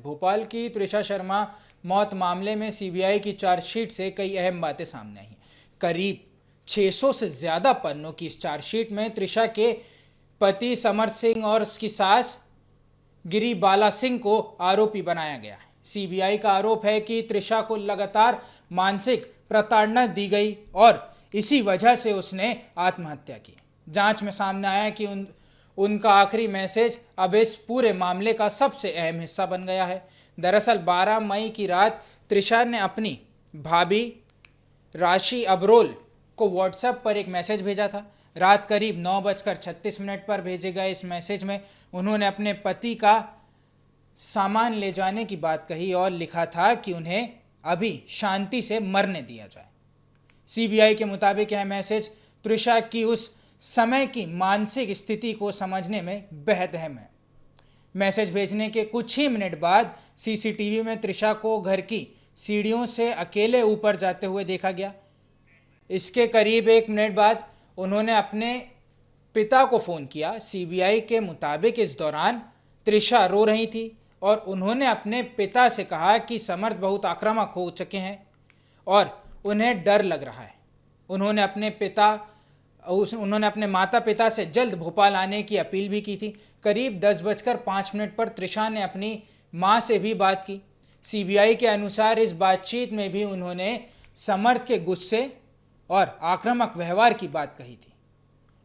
भोपाल की त्रिशा शर्मा मौत मामले में सीबीआई की चार्जशीट से कई अहम बातें सामने आई। करीब 600 से ज़्यादा पन्नों की इस चार्जशीट में त्रिशा के पति समर सिंह और उसकी सास गिरिबाला सिंह को आरोपी बनाया गया है। सीबीआई का आरोप है कि त्रिशा को लगातार मानसिक प्रताड़ना दी गई और इसी वजह से उसने आत्महत्या की। जांच में सामने आया कि उनका आखिरी मैसेज अब इस पूरे मामले का सबसे अहम हिस्सा बन गया है। दरअसल 12 मई की रात त्रिशा ने अपनी भाभी राशि अबरोल को व्हाट्सएप पर एक मैसेज भेजा था। रात करीब 9:36 पर भेजे गए इस मैसेज में उन्होंने अपने पति का सामान ले जाने की बात कही और लिखा था कि उन्हें अभी शांति से मरने दिया जाए। सीबीआई के मुताबिक यह मैसेज त्रिशा की उस समय की मानसिक स्थिति को समझने में बेहद अहम है। मैसेज भेजने के कुछ ही मिनट बाद सीसीटीवी में त्रिशा को घर की सीढ़ियों से अकेले ऊपर जाते हुए देखा गया। इसके करीब 1 मिनट बाद उन्होंने अपने पिता को फ़ोन किया। सीबीआई के मुताबिक इस दौरान त्रिशा रो रही थी और उन्होंने अपने पिता से कहा कि समर्थ बहुत आक्रामक हो चुके हैं और उन्हें डर लग रहा है। उन्होंने अपने माता पिता से जल्द भोपाल आने की अपील भी की थी। करीब 10:05 पर त्रिशा ने अपनी मां से भी बात की। सीबीआई के अनुसार इस बातचीत में भी उन्होंने समर्थ के गुस्से और आक्रामक व्यवहार की बात कही थी।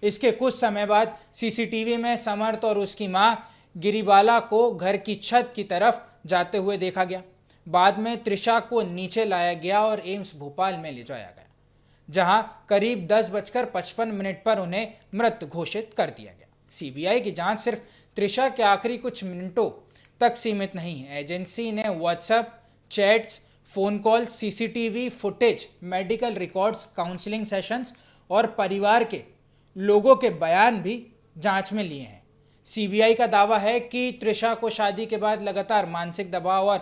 इसके कुछ समय बाद सीसीटीवी में समर्थ और उसकी मां गिरिबाला को घर की छत की तरफ जाते हुए देखा गया। बाद में त्रिशा को नीचे लाया गया और एम्स भोपाल में ले जाया गया, जहां करीब 10:55 पर उन्हें मृत घोषित कर दिया गया। सीबीआई की जांच सिर्फ त्रिशा के आखिरी कुछ मिनटों तक सीमित नहीं है। एजेंसी ने WhatsApp chats, phone call, CCTV footage, medical records, counselling sessions और परिवार के लोगों के बयान भी जांच में लिए हैं। सीबीआई का दावा है कि त्रिशा को शादी के बाद लगातार मानसिक दबाव और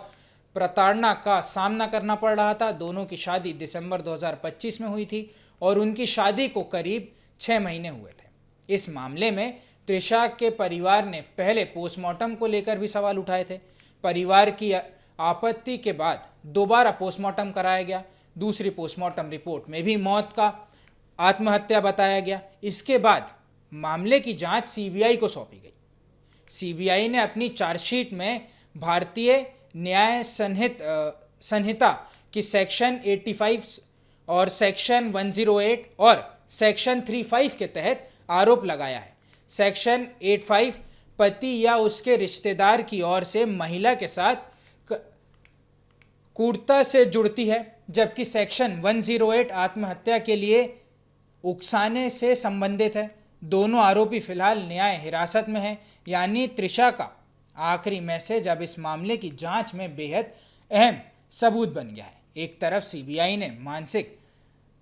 प्रताड़ना का सामना करना पड़ रहा था। दोनों की शादी दिसंबर 2025 में हुई थी और उनकी शादी को करीब 6 महीने हुए थे। इस मामले में त्रिशा के परिवार ने पहले पोस्टमार्टम को लेकर भी सवाल उठाए थे। परिवार की आपत्ति के बाद दोबारा पोस्टमार्टम कराया गया। दूसरी पोस्टमार्टम रिपोर्ट में भी मौत का आत्महत्या बताया गया। इसके बाद मामले की जांच सीबीआई को सौंपी गई। सीबीआई ने अपनी चार्जशीट में भारतीय न्याय संहिता की सेक्शन 85 और सेक्शन 108 और सेक्शन 35 के तहत आरोप लगाया है। सेक्शन 85 पति या उसके रिश्तेदार की ओर से महिला के साथ क्रूरता से जुड़ती है, जबकि सेक्शन 108 आत्महत्या के लिए उकसाने से संबंधित है। दोनों आरोपी फिलहाल न्याय हिरासत में हैं, यानी त्रिशा का आखिरी मैसेज अब इस मामले की जांच में बेहद अहम सबूत बन गया है। एक तरफ सीबीआई ने मानसिक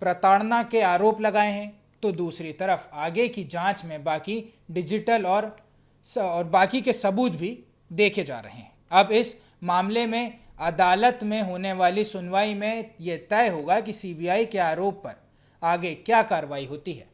प्रताड़ना के आरोप लगाए हैं, तो दूसरी तरफ आगे की जांच में बाकी डिजिटल और बाकी के सबूत भी देखे जा रहे हैं। अब इस मामले में अदालत में होने वाली सुनवाई में यह तय होगा कि सीबीआई के आरोप पर आगे क्या कार्रवाई होती है।